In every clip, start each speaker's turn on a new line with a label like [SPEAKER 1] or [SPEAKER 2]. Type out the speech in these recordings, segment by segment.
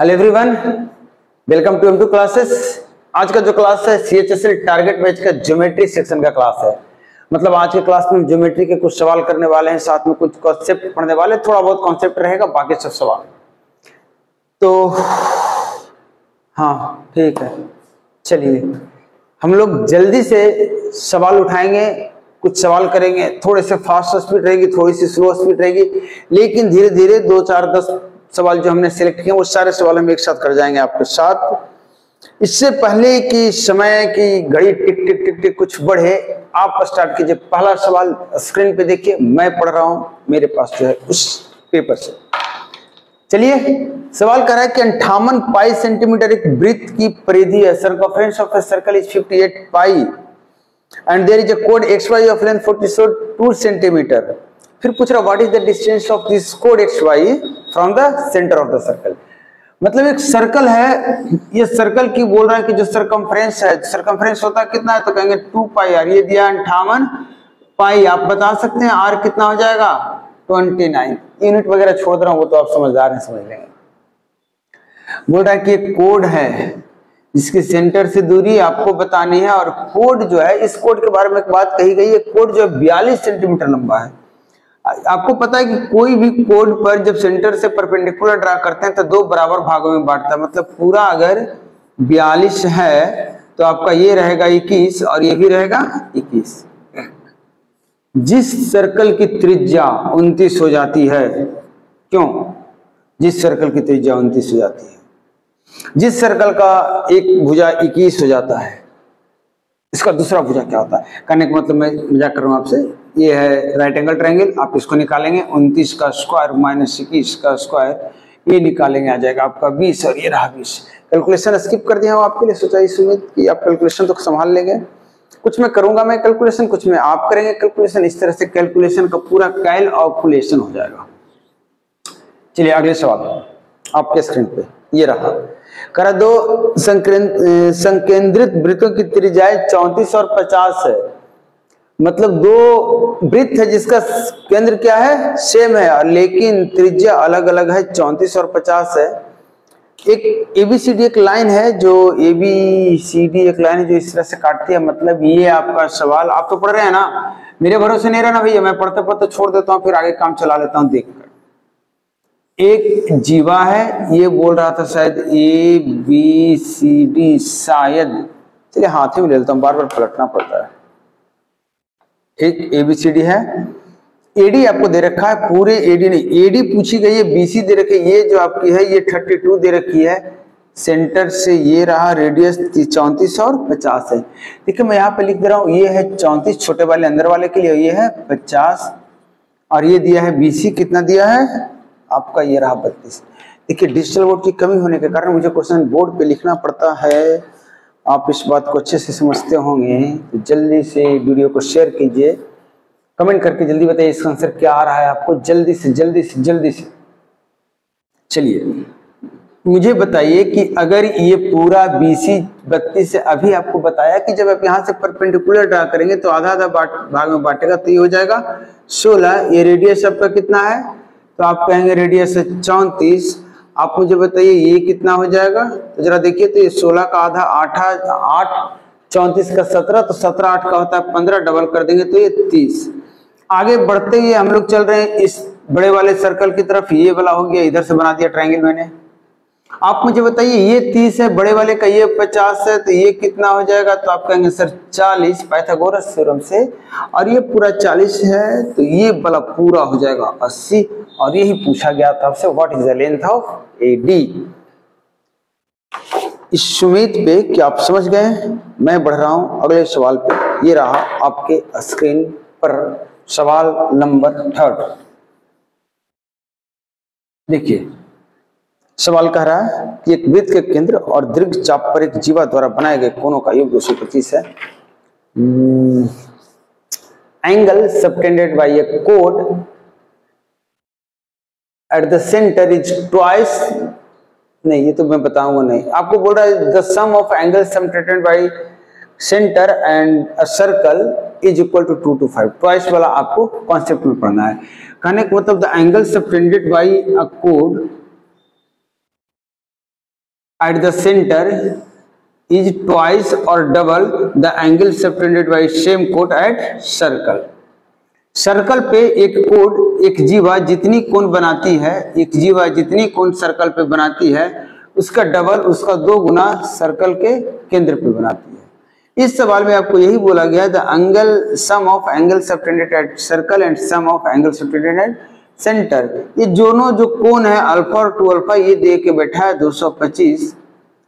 [SPEAKER 1] Hello everyone, welcome to M2 classes. आज का जो क्लास है CHSL टारगेट बैच का ज्योमेट्री सेक्शन का क्लास है। मतलब आज के क्लास में ज्योमेट्री के कुछ सवाल करने वाले हैं, साथ में कुछ कॉन्सेप्ट पढ़ने वाले, थोड़ा बहुत कॉन्सेप्ट रहेगा, बाकी सब सवाल। तो हाँ ठीक है, चलिए हम लोग जल्दी से सवाल उठाएंगे, कुछ सवाल करेंगे। थोड़े से फास्ट स्पीड रहेगी, थोड़ी सी स्लो स्पीड रहेगी, लेकिन धीरे धीरे 2 4 10 सवाल जो हमने सिलेक्ट किए वो सारे सवाल हम एक साथ कर जाएंगे आपके साथ। इससे पहले कि समय की घड़ी टिक टिक टिक टिक कुछ बढ़े, आप स्टार्ट कीजिए। पहला सवाल स्क्रीन पे देखिए, मैं पढ़ रहा हूं, मेरे पास जो है उस पेपर से। चलिए, सवाल कर रहा है कि 58 पाई सेंटीमीटर एक वृत्त की परिधि है। Circumference of a circle is 58 pi and there is a कोड xy ऑफ लेंथ 42 सेंटीमीटर। फिर पूछ रहा what is the distance of this कोड xy from the centre of the circle. मतलब एक सर्कल है, ये सर्कल की बोल रहा है कि जो सर्कमफ्रेंस है, सर्कमफ्रेंस होता है कितना है, तो कहेंगे 2 पाई आर। ये दिया 58 पाई, आप बता सकते हैं आर कितना हो जाएगा 29। यूनिट वगैरह छोड़ दे रहा हूं, वो तो आप समझदार हैं, समझ लेंगे। बोल रहा है कि एक कोड है जिसके सेंटर से दूरी आपको बतानी है, और कोड जो है, इस कोड के बारे में एक बात कही गई है, कोड जो है 42 सेंटीमीटर लंबा है। आपको पता है कि कोई भी कोड पर जब सेंटर से परपेंडिकुलर ड्रा करते हैं तो 2 बराबर भागों में बांटता है। मतलब पूरा अगर 42 है तो आपका ये रहेगा 21 और ये भी रहेगा 21। जिस सर्कल की त्रिज्या 29 हो जाती है, क्यों? जिस सर्कल की त्रिज्या 29 हो जाती है, जिस सर्कल का एक भुजा 21 हो जाता है, इसका दूसरा भुजा क्या होता है? कहने का मतलब, मैं मजाक कर रहा हूं आपसे, ये है राइट एंगल ट्रायंगल, आप इसको निकालेंगे 29 का स्क्वायर माइनस 21 का स्क्वायर, ये निकालेंगे, आ जाएगा आपका 20 और ये रहा 20। कैलकुलेशन स्किप कर दिया हूं आपके लिए, सोचा इस उम्मीद कि आप कैलकुलेशन तो संभाल लेंगे। कुछ मैं करूंगा मैं कैलकुलेशन, कुछ में आप करेंगे कैलकुलेशन, इस तरह से कैलकुलेशन का पूरा कैलकुलेशन हो जाएगा। चलिए अगले सवाल आपके स्क्रीन पे ये रहा। करा दो संकेंद्रित वृत्तों की त्रिज्याएं 34 और 50 है। मतलब दो वृत्त है जिसका केंद्र क्या है, सेम है, लेकिन त्रिज्या अलग अलग है, 34 और 50 है। एक ABCD एक लाइन है, जो ABCD एक लाइन है जो इस तरह से काटती है। मतलब ये आपका सवाल, आप तो पढ़ रहे हैं ना, मेरे भरोसे नहीं रहना भैया, मैं पढ़ते पढ़ते छोड़ देता हूँ, फिर आगे काम चला लेता हूँ देखकर। एक जीवा है, ये बोल रहा था शायद ABCD, शायद, चलिए हाथ में ले लेता हूँ, बार बार पलटना पड़ता है। एक ABCD है, AD आपको दे रखा है, पूरे AD नहीं, AD पूछी गई है, BC दे रखी है, ये जो आपकी है ये 32 दे रखी है। सेंटर से ये रहा, रेडियस 34 और 50 है। देखिए मैं यहाँ पे लिख दे रहा हूँ, ये है 34 छोटे वाले अंदर वाले के लिए, ये है 50, और ये दिया है BC कितना दिया है आपका, ये रहा 32। देखिए डिजिटल बोर्ड की कमी होने के कारण मुझे क्वेश्चन बोर्ड पे लिखना पड़ता है, आप इस बात को अच्छे से समझते होंगे। तो जल्दी से वीडियो को शेयर कीजिए, कमेंट करके जल्दी बताइए इसका आंसर क्या आ रहा है आपको, जल्दी से जल्दी से जल्दी से। चलिए मुझे बताइए कि अगर ये पूरा BC 32 से, अभी आपको बताया कि जब आप यहाँ से परपेंडिकुलर ड्रा करेंगे तो आधा आधा भाग में बांटेगा, तो ये हो जाएगा 16। ये रेडियस आपका कितना है, तो आप कहेंगे रेडियस है 34। आप मुझे बताइए ये कितना हो जाएगा, तो जरा देखिए, तो ये 16 का आधा 8, 34 का 17, तो 17 8 का होता है 15, डबल कर देंगे तो ये 30। आगे बढ़ते हुए हम लोग चल रहे हैं इस बड़े वाले सर्कल की तरफ, ये वाला हो गया, इधर से बना दिया ट्रायंगल मैंने। आप मुझे बताइए ये 30 है, बड़े वाले का ये 50 है, तो ये कितना हो जाएगा, तो आप कहेंगे सर 40 पाइथागोरस थ्योरम से, और ये पूरा 40 है, तो ये वाला पूरा हो जाएगा 80। और यही पूछा गया था आपसे, what is the length of AD। इस उम्मीद पे कि आप समझ गए, मैं बढ़ रहा हूं अगले सवाल पे। ये रहा आपके स्क्रीन पर सवाल नंबर 3। देखिए सवाल कह रहा है कि एक वृत्त के केंद्र और दीर्घ चाप पर एक जीवा द्वारा बनाए गए कोणों का योग 225 है। Angle subtended bye A code at the centre is twice, नहीं ये तो मैं बताऊंगा नहीं, आपको बोल रहा है the sum of angle subtended by centre and a circle is equal to 2 to 5। Twice वाला आपको कॉन्सेप्ट में पढ़ना है। कहने का मतलब the angle subtended by a कोड at the centre is twice और double the angle subtended by same कोड एट सर्कल। सर्कल पे एक कोड, एक जीवा जितनी कोण बनाती है, एक जीवा जितनी कोण सर्कल पे बनाती है उसका डबल, उसका 2 गुना सर्कल के केंद्र पे बनाती है। इस सवाल में आपको यही बोला गया the angle sum of angle subtended at circle and sum of angle subtended at centre. ये दोनों जो कोण है अल्फा और 2 अल्फा ये दे के बैठा है 225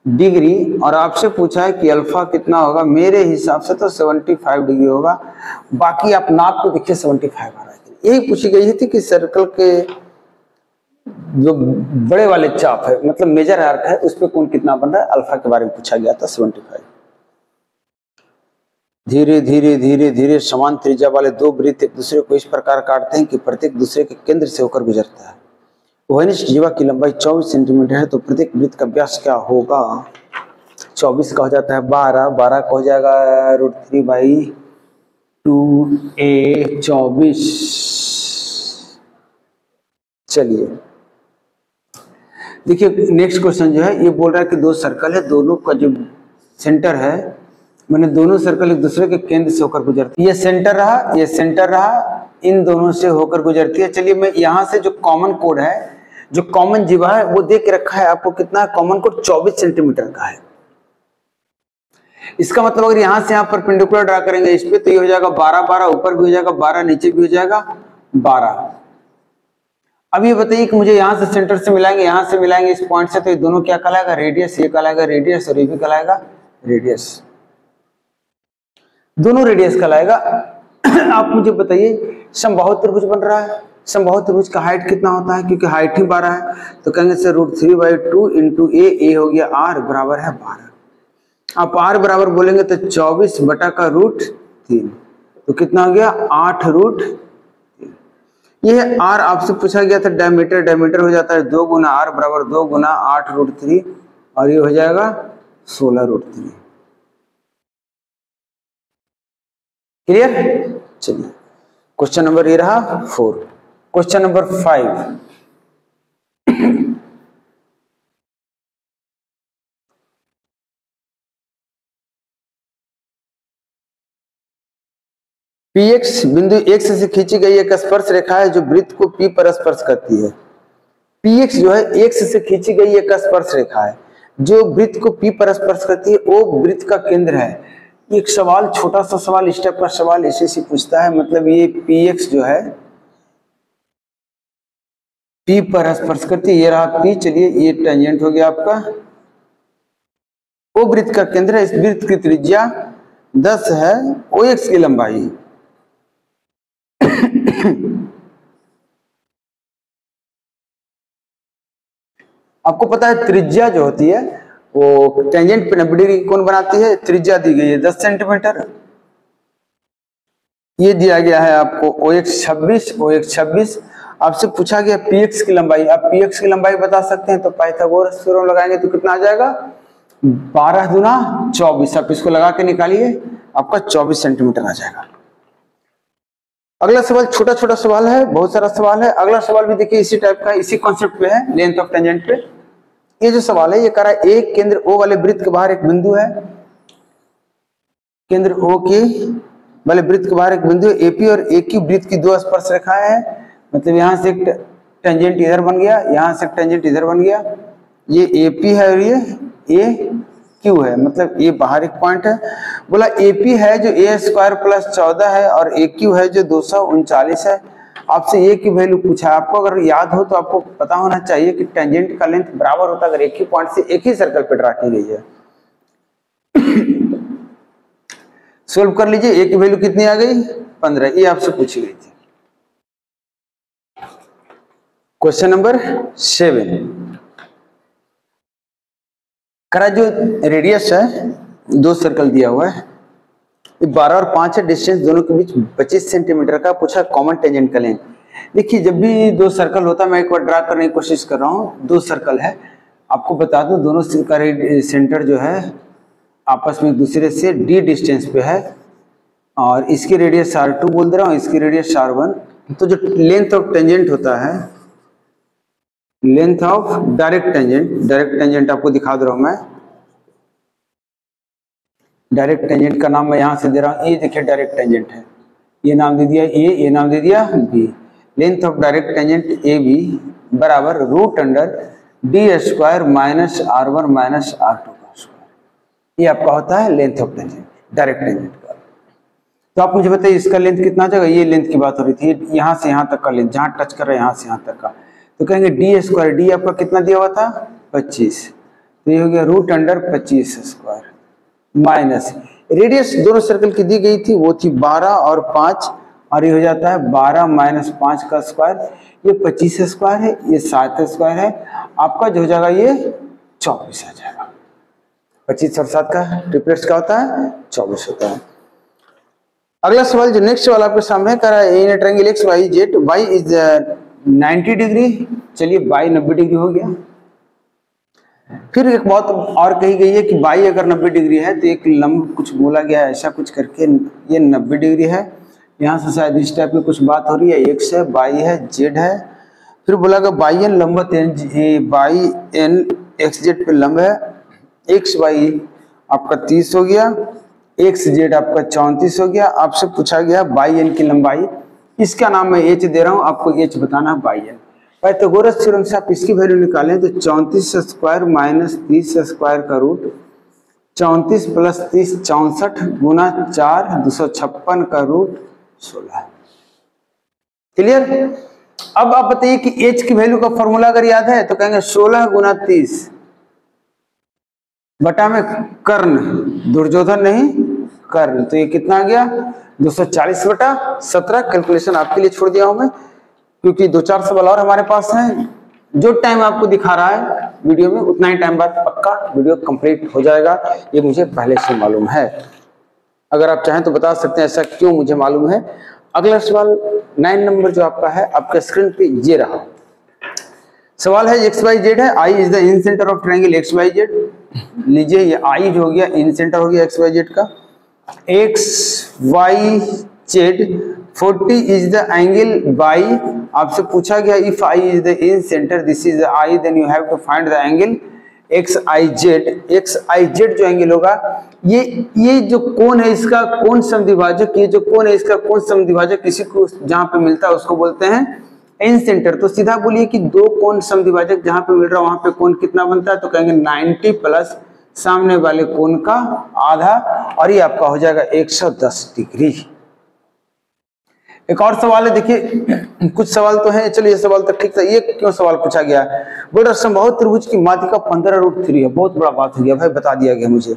[SPEAKER 1] डिग्री और आपसे पूछा है कि अल्फा कितना होगा। मेरे हिसाब से तो 75 डिग्री होगा, बाकी आप नाप के देखिए 75 आ रहा है। यही पूछी गई थी कि सर्कल के जो बड़े वाले चाप है मतलब मेजर आर्क है उस पे कोण कितना बन रहा है, अल्फा के बारे में पूछा गया था 75। धीरे धीरे धीरे धीरे समान त्रिज्या वाले 2 वृत्त एक दूसरे को इस प्रकार काटते हैं कि प्रत्येक दूसरे के केंद्र से होकर गुजरता है। वनिष्ठ जीवा की लंबाई 24 सेंटीमीटर है तो प्रत्येक वृत्त का व्यास क्या होगा। 24 का हो जाता है 12, 12 का हो जाएगा √3/2a 24। चलिए देखिए नेक्स्ट क्वेश्चन जो है ये बोल रहा है कि 2 सर्कल है, दोनों का जो सेंटर है मैंने दोनों सर्कल एक दूसरे के केंद्र से होकर गुजरती है। ये सेंटर रहा, ये सेंटर रहा, इन दोनों से होकर गुजरती है। चलिए मैं यहाँ से जो कॉमन कोड है, जो कॉमन जीवा है वो दे के रखा है आपको, कितना कॉमन कोड 24 सेंटीमीटर का है। इसका मतलब अगर यहां से यहां परपेंडिकुलर ड्रा करेंगे इस पे तो ये हो जाएगा 12, 12 ऊपर भी हो जाएगा 12, नीचे भी हो जाएगा 12। अब ये बताइए कि मुझे यहां से सेंटर से मिलाएंगे, यहां से मिलाएंगे इस पॉइंट से, तो ये दोनों क्या कहलाएगा, रेडियस। ये कहलाएगा रेडियस और ये भी कहलाएगा रेडियस, दोनों रेडियस कहलाएगा। आप मुझे बताइए समबाहु त्रिभुज बन रहा है, समबाहु त्रिभुज का हाइट कितना होता है, क्योंकि हाइट ही 12 है तो कहेंगे से √3/2 इंटू ए हो गया r बराबर है 12। आप r बराबर बोलेंगे तो 24 बटा का √3 तो कितना हो गया 8√3। ये r आपसे पूछा गया था डायमीटर, डायमीटर हो जाता है 2 गुना r बराबर 2 गुना 8√3 और ये हो जाएगा 16√3। क्लियर। चलिए क्वेश्चन नंबर ये रहा 4। क्वेश्चन नंबर 5 px बिंदु x से खींची गई एक स्पर्श रेखा है जो वृत्त को p पर स्पर्श करती है। px जो है x से खींची गई एक स्पर्श रेखा है जो वृत्त को p पर स्पर्श करती है, वो वृत्त का केंद्र है। एक सवाल, छोटा सा सवाल, स्टेप का सवाल इसी से पूछता है। मतलब ये px जो है p पर स्पर्श करती है, ये रहा p। चलिए ये टेंजेंट हो गया आपका, वो वृत्त का केंद्र है। इस वृत्त की त्रिज्या 10 है, OX की लंबाई आपको पता है त्रिज्या जो होती है वो टेंजेंट पे 90 डिग्री कोण बनाती है। त्रिज्या दी गई है 10 सेंटीमीटर, ये दिया गया है आपको OX 26। आपसे पूछा गया px की लंबाई। आप px की लंबाई बता सकते हैं तो पाइथागोरस थ्योरम लगाएंगे तो कितना आ जाएगा 12 दूना 24। आप इसको लगा के निकालिए, आपका 24 सेंटीमीटर आ जाएगा। अगला सवाल छोटा छोटा सवाल है, बहुत सारा सवाल है। अगला सवाल भी देखिए इसी टाइप का, इसी कॉन्सेप्ट पे है, लेंथ ऑफ टेंजेंट पे। ये जो सवाल है ये कह रहा है एक केंद्र O वाले वृत्त के बाहर एक बिंदु है, केंद्र O के वाले वृत्त के बाहर एक बिंदु है AP और AQ वृत्त की 2 स्पर्श रेखाएं हैं। मतलब यहाँ से एक टेंजेंट इधर बन गया, यहाँ से एक टेंजेंट इधर बन गया। ये AP है और ये AQ है, मतलब ये बाहर एक पॉइंट है। बोला AP है जो a² + 14 है और AQ है जो 239 है। आपसे A की वैल्यू पूछा है। आपको अगर याद हो तो आपको पता होना चाहिए कि टेंजेंट का लेंथ बराबर होता है अगर एक ही पॉइंट से एक ही सर्कल पे ड्रा की गई है। सोल्व कर लीजिए, A की वैल्यू कितनी आ गई 15, ये आपसे पूछी गई थी। क्वेश्चन नंबर 7 करा, जो रेडियस है 2 सर्कल दिया हुआ है, 12 और 5 है, डिस्टेंस दोनों के बीच 25 सेंटीमीटर का। पूछा कॉमन टेंजेंट का लेंथ। देखिए जब भी 2 सर्कल होता है, मैं एक बार ड्रा करने की कोशिश कर रहा हूँ। 2 सर्कल है, आपको बता दूं दोनों का सेंटर जो है आपस में एक दूसरे से d डिस्टेंस पे है और इसकी रेडियस r2 बोल दे रहा हूँ, इसकी रेडियस r1। तो जो लेंथ ऑफ टेंजेंट होता है लेंथ ऑफ डायरेक्ट टेंजेंट आपको दिखा दे रहा हूं मैं। डायरेक्ट टेंजेंट का नाम मैं यहां से दे रहा हूं, ये देखिए डायरेक्ट टेंजेंट है, ये नाम दे दिया ए, ये नाम दे दिया B. Length of direct tangent A B बराबर root under D square minus R1 minus R2 का स्क्वायर। ये आपका होता है length of tangent, direct tangent का। तो आप मुझे बताइए इसका लेंथ कितना आ जाएगा, ये लेंथ की बात हो रही थी, यहाँ से यहाँ तक का लेंथ, जहाँ टच कर रहे हैं यहाँ से यहाँ तक का, तो कहेंगे डी स्क्वायर, डी आपका कितना दिया हुआ था 25, तो ये हो गया root under 25 square minus radius दोनों सर्कल की दी गई थी वो थी 12 और 5, और ये हो जाता है 12 माइनस 5 का स्क्वायर, ये 25 स्क्वायर है, ये 7 स्क्वायर है, आपका जो हो जाएगा ये 24 आ जाएगा। 25 और 7 का ट्रिपलेट्स का होता है 24 होता है। अगला सवाल जो नेक्स्ट सवाल आपके सामने कर रहा है, in triangle X Y Z Y is 90 degree, चलिए बाई 90 डिग्री हो गया। फिर एक बात और कही गई है कि बाई अगर 90 डिग्री है तो एक लंब कुछ बोला गया है ऐसा कुछ करके, ये 90 डिग्री है, यहाँ से शायद इस टाइप में कुछ बात हो रही है, एक्स है, बाई है, जेड है। फिर बोला गया बाई एन लंबवत बाई एन एक्स जेड पे लंब है, एक्स वाई आपका 30 हो गया, एक्स जेड आपका 34 हो गया। आपसे पूछा गया बाई एन की लंबाई, इसका नाम मैं एच दे रहा हूँ, आपको एच बताना बाई एन। पाइथागोरस थ्योरम से आप इसकी वैल्यू निकालें तो 34 स्क्वायर माइनस 30 स्क्वायर का रूट 34 प्लस 30 64 गुना 4 256 का रूट 16। क्लियर? अब आप बताइए कि एच की वैल्यू का फॉर्मूला अगर याद है तो कहेंगे 16 गुना 30 बटा में कर्ण, दुर्योधन नहीं कर्ण, तो ये कितना आ गया 240 बटा 17। कैलकुलेशन आपके लिए छोड़ दिया हूं मैं, क्योंकि 2-4 सवाल और हमारे पास हैं। जो टाइम आपको दिखा रहा है वीडियो में उतना ही टाइम बाद पक्का वीडियो कंप्लीट हो जाएगा, ये मुझे पहले से मालूम है। अगर आप चाहें तो बता सकते हैं ऐसा क्यों मुझे मालूम है। अगला सवाल 9 नंबर जो आपका है आपके स्क्रीन पे ये रहा। सवाल है एक्स वाई जेड है, I is the incentre of triangle X Y Z. लीजिए ये आई जो हो गया इन सेंटर हो गया एक्स वाई जेड का, X Y Z 40 is the angle by, आपसे पूछा गया if I is the incentre this is I then you have to find the angle X I Z. X I Z जो angle होगा ये जो कोण है इसका कोण समद्विभाजक, ये जो कोण है इसका कोण समद्विभाजक किसी को जहां पे मिलता है उसको बोलते हैं इन सेंटर। तो सीधा बोलिए कि दो कोण समद्विभाजक जहां पे मिल रहा है वहां पे कोण कितना बनता है, तो कहेंगे 90 प्लस सामने वाले कोण का आधा, और ये आपका हो जाएगा 110 डिग्री। एक और सवाल है, देखिए कुछ सवाल तो है, चलिए ये सवाल तो ठीक था। ये क्यों सवाल पूछा गया है, बोल समबाहु त्रिभुज की माध्यिका 15√3 है। बहुत बड़ा बात हो गया भाई, बता दिया गया मुझे।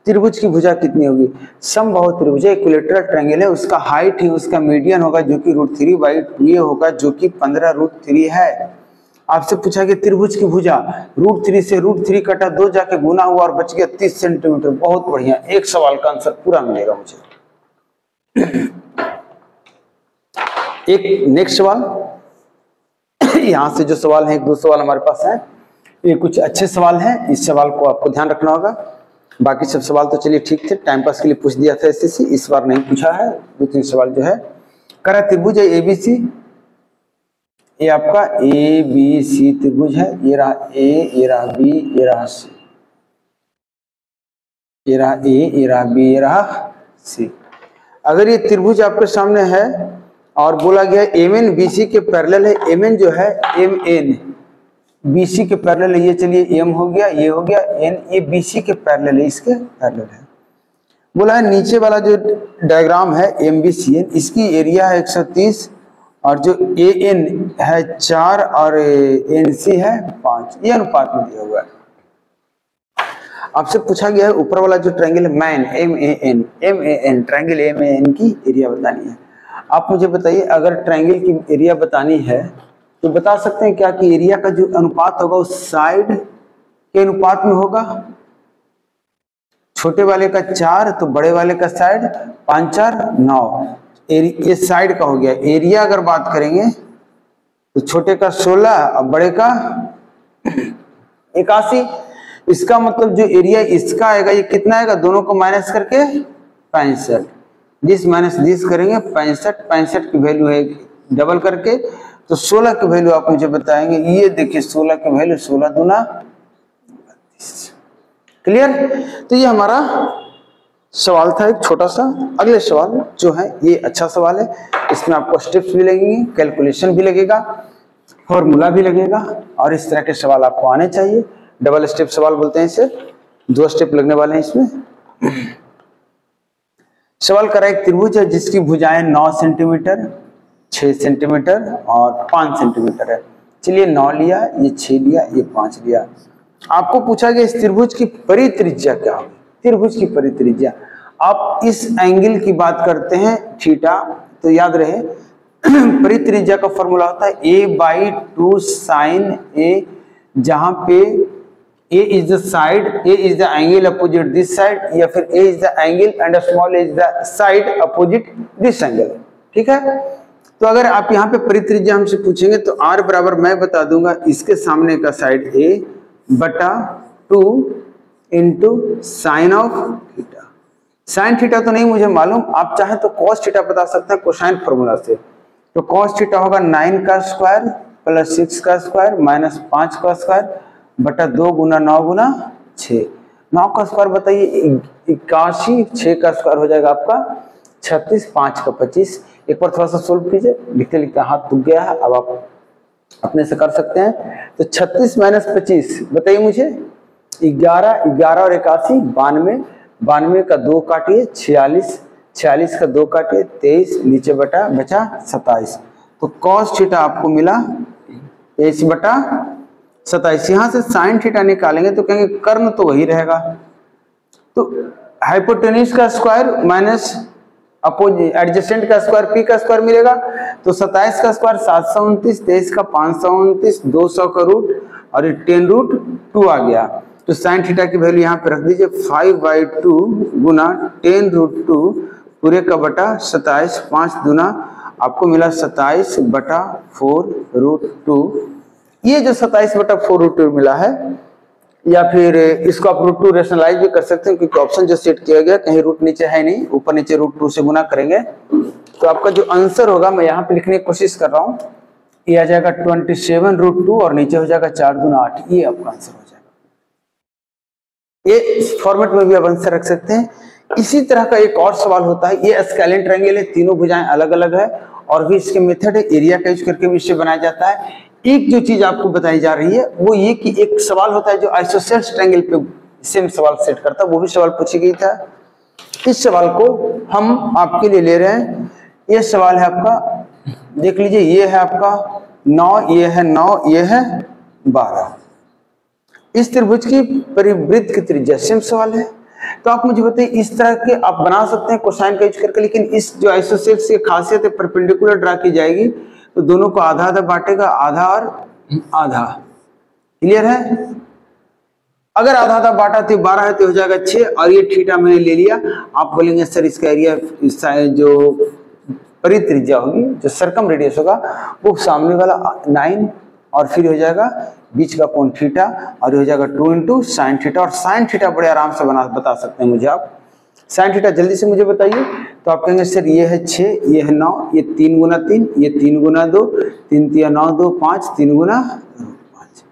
[SPEAKER 1] त्रिभुज की भुजा कितनी होगी, समबाहु त्रिभुज इक्विलैटरल ट्रायंगल है, उसका हाइट ही उसका मीडियन होगा जो कि √3/2 होगा जो कि 15√3 है। आपसे पूछा गया त्रिभुज की भुजा √3 से √3 कटा 2 जाके गुना हुआ और बच गया 30 सेंटीमीटर। बहुत बढ़िया, एक सवाल का आंसर पूरा मिलेगा मुझे। एक नेक्स्ट सवाल, यहां से जो सवाल है 1-2 सवाल हमारे पास है, ये कुछ अच्छे सवाल हैं, इस सवाल को आपको ध्यान रखना होगा। बाकी सब सवाल तो चलिए ठीक थे, टाइम पास के लिए पूछ दिया था एसएससी, इस बार नहीं पूछा है। 2-3 सवाल जो है करा त्रिभुज है एबीसी, ये आपका एबीसी त्रिभुज है, ये रहा ए, ये रहा बी, ये रहा सी, ये रहा ए, ये रहा बी, ये रहा सी। अगर ये त्रिभुज आपके सामने है और बोला गया एमएन बीसी के पैरेलल है, एमएन जो है एमएन बीसी के पैरेलल है, ये चलिए एम हो गया, ये हो गया एन, ये बीसी के पैरेलल है, इसके पैरेलल है। बोला है नीचे वाला जो डायग्राम है एमबीसीएन, इसकी एरिया है 130 और जो एएन है 4 और एनसी है 5, ये अनुपात में दिया हुआ है। आपसे पूछा गया है ऊपर वाला जो ट्रायंगल है मैन एमएएन ट्रायंगल एमएएन की एरिया बतानी है। आप मुझे बताइए अगर ट्रायंगल की एरिया बतानी है तो बता सकते हैं क्या कि एरिया का जो अनुपात होगा उस साइड के अनुपात में होगा। छोटे वाले का 4 तो बड़े वाले का साइड 5-4 9, ये साइड का हो गया। एरिया अगर बात करेंगे तो छोटे का 16 और बड़े का 81। इसका मतलब जो एरिया इसका आएगा ये कितना आएगा, दोनों को माइनस करके 65, 10 माइनस 10 करेंगे 65 की वैल्यू है डबल करके तो 16 की वैल्यू आप मुझे बताएंगे। ये देखिए 16 की वैल्यू 16 दूना 32। क्लियर? तो ये हमारा सवाल था एक छोटा सा। अगले सवाल जो है ये अच्छा सवाल है, इसमें आपको स्टेप्स भी लगेंगे, कैलकुलेशन भी लगेगा, फॉर्मूला भी लगेगा, और इस तरह के सवाल आपको आने चाहिए। डबल स्टेप सवाल बोलते हैं इसे, 2 स्टेप लगने वाले हैं इसमें। सवाल करा एक त्रिभुज है जिसकी भुजाएं 9 सेंटीमीटर, 6 सेंटीमीटर और 5 सेंटीमीटर है। चलिए 9 लिया, ये 6 लिया, ये 5 लिया। आपको पूछा गया इस त्रिभुज की परित्रिज्या क्या होगी। त्रिभुज की परित्रिज्या, आप इस एंगल की बात करते हैं थीटा, तो याद रहे परित्रिज्या का फॉर्मूला होता है a/2 sin a, जहां पे a is the side, a is the angle opposite this side, या फिर a is the angle and small a is the side opposite this angle। ठीक है? तो अगर आप यहाँ पे परित्रिज्या हमसे पूछेंगे तो r बराबर मैं बता दूंगा इसके सामने का साइड a बटा 2 into sine of theta. Sine theta तो नहीं मुझे मालूम, आप चाहें तो कॉस थीटा बता सकते हैं कोसाइन फॉर्मूला से। तो कॉस थीटा होगा 9 का स्क्वायर प्लस 6 का स्क्वायर माइनस 5 का स्क्वायर बटा 2 गुना 9 गुना 6। 9 का स्क्वायर बताइए 81, 6 का स्क्वायर हो जाएगा आपका 36, 5 का 25। एक बार थोड़ा सा सोल्व कीजिए, लिखते लिखते हाथ दुख गया है, अब आप अपने से कर सकते हैं। तो 36 माइनस 25 बताइए मुझे 11, 11 और 81 92, 92 का 2 काटिए 46, 46 का 2 काटिए 23, नीचे बटा बचा 27। तो कॉस थीटा आपको मिला 23 बटा 27। यहाँ से साइन थीटा निकालेंगे तो कहेंगे कर्ण तो वही रहेगा, तो हाइपोटेन्यूज का स्क्वायर माइनस अपोजिट एडजेसेंट का स्क्वायर पी का स्क्वायर मिलेगा। तो 27 का स्क्वायर 729, 23 का 529, 200 का रूट और 10√2 आ गया। तो साइन थीटा की वैल्यू यहाँ पे रख दीजिए 5/2 गुना 10√2 पूरे का बटा 27, 5 दूना आपको मिला 27 बटा 4√2। ये जो 27 बटा 4√2 मिला है, या फिर इसको आप √2 रेशनलाइज भी कर सकते हैं, क्योंकि ऑप्शन जो सेट किया गया कहीं रूट नीचे है नहीं, ऊपर नीचे √2 से गुना करेंगे तो आपका जो आंसर होगा, मैं यहाँ पे लिखने की कोशिश कर रहा हूँ, ये आ जाएगा 27√2 और नीचे हो जाएगा 4 दूना 8। ये आपका आंसर हो जाएगा। ये फॉर्मेट में भी आप आंसर रख सकते हैं। इसी तरह का एक और सवाल होता है, ये स्केलेन ट्रायंगल है, तीनों भुजाएं अलग अलग है, और भी इसके मेथड है एरिया का यूज करके भी इसे बनाया जाता है। एक जो चीज आपको बताई जा रही है वो ये कि एक सवाल होता है जो आइसोसेल्स ट्रायंगल पे सेम सवाल सेट करता है, वो भी सवाल पूछी गई था। इस सवाल को हम आपके लिए ले रहे हैं। ये सवाल है आपका, देख लीजिए, ये है आपका 9, ये है 9, ये है 12। इस त्रिभुज की परिवृत्त की त्रिज्या सेम सवाल है। तो आप मुझे बताइए, इस तरह के आप बना सकते हैं कोसाइन का यूज करके, लेकिन इस जो आइसोसेल्स की खासियत है परपेंडिकुलर ड्रा की जाएगी तो दोनों को आधा आधा बांटेगा, आधा और आधा। क्लियर है? अगर आधा आधा बांटा तो 12 है तो हो जाएगा 6, और ये थीटा मैंने ले लिया। आप बोलेंगे सर इसका एरिया, जो परित्रिज्या होगी, जो सरकम रेडियस होगा वो सामने वाला 9 और फिर हो जाएगा बीच का कोण थीटा और हो जाएगा 2 इंटू साइन थीटा। और साइन थीटा बड़े आराम से बता सकते हैं मुझे आप। साइन थीटा जल्दी से मुझे बताइए। तो आप कहेंगे सर ये है 6, ये है 9, ये 3 गुना 3, ये 3 गुना 2, 3 3 9 2 5, 3 गुना 5।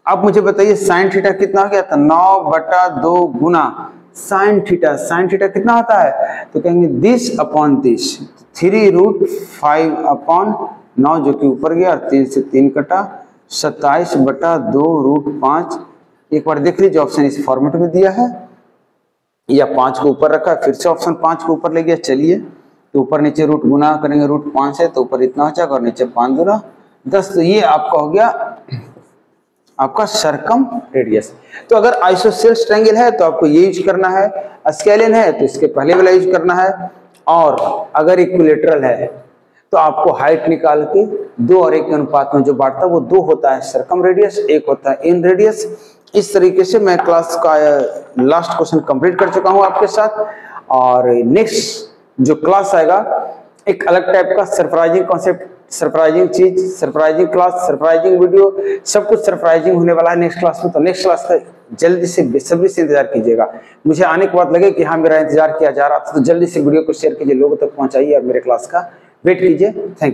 [SPEAKER 1] आप मुझे बताइए साइन थीटा कितना हो गया था? 9/2 गुना साइन थीटा। साइन थीटा कितना होता है? तो कहेंगे दिस अपॉन दिस, 3√5/9 जो कि ऊपर गया, 3 से 3 कटा, 27/2√5। एक बार देख लीजिए, ऑप्शन इस फॉर्मेट में दिया है या 5 को ऊपर रखा, फिर से ऑप्शन 5 को ऊपर ले गया। चलिए, तो ऊपर नीचे रूट गुना करेंगे, √5 है तो ऊपर इतना हो जाएगा और नीचे 5 दूना 10। तो ये आपका हो गया आपका सरकम रेडियस। तो अगर आइसोसेल्स ट्रायंगल है तो आपको ये यूज करना है, स्केलेन है तो इसके पहले वाला यूज करना है, और अगर इक्विलेटरल है तो आपको हाइट निकाल के 2 और 1 के अनुपात में जो बांटता है वो 2 होता है सरकम रेडियस, 1 होता है इन रेडियस। इस तरीके से मैं क्लास का लास्ट क्वेश्चन कंप्लीट कर चुका हूं आपके साथ, और नेक्स्ट जो क्लास आएगा एक अलग टाइप का सरप्राइजिंग कॉन्सेप्ट, सरप्राइजिंग चीज, सरप्राइजिंग क्लास, सरप्राइजिंग वीडियो, सब कुछ सरप्राइजिंग होने वाला है नेक्स्ट क्लास में। तो नेक्स्ट क्लास का जल्दी से बेसब्री से इंतजार कीजिएगा। मुझे आने के बाद लगे कि हाँ मेरा इंतजार किया जा रहा था, तो जल्दी से वीडियो को शेयर कीजिए, लोगों तक पहुंचाइए और मेरे क्लास का वेट कीजिए। Thank you.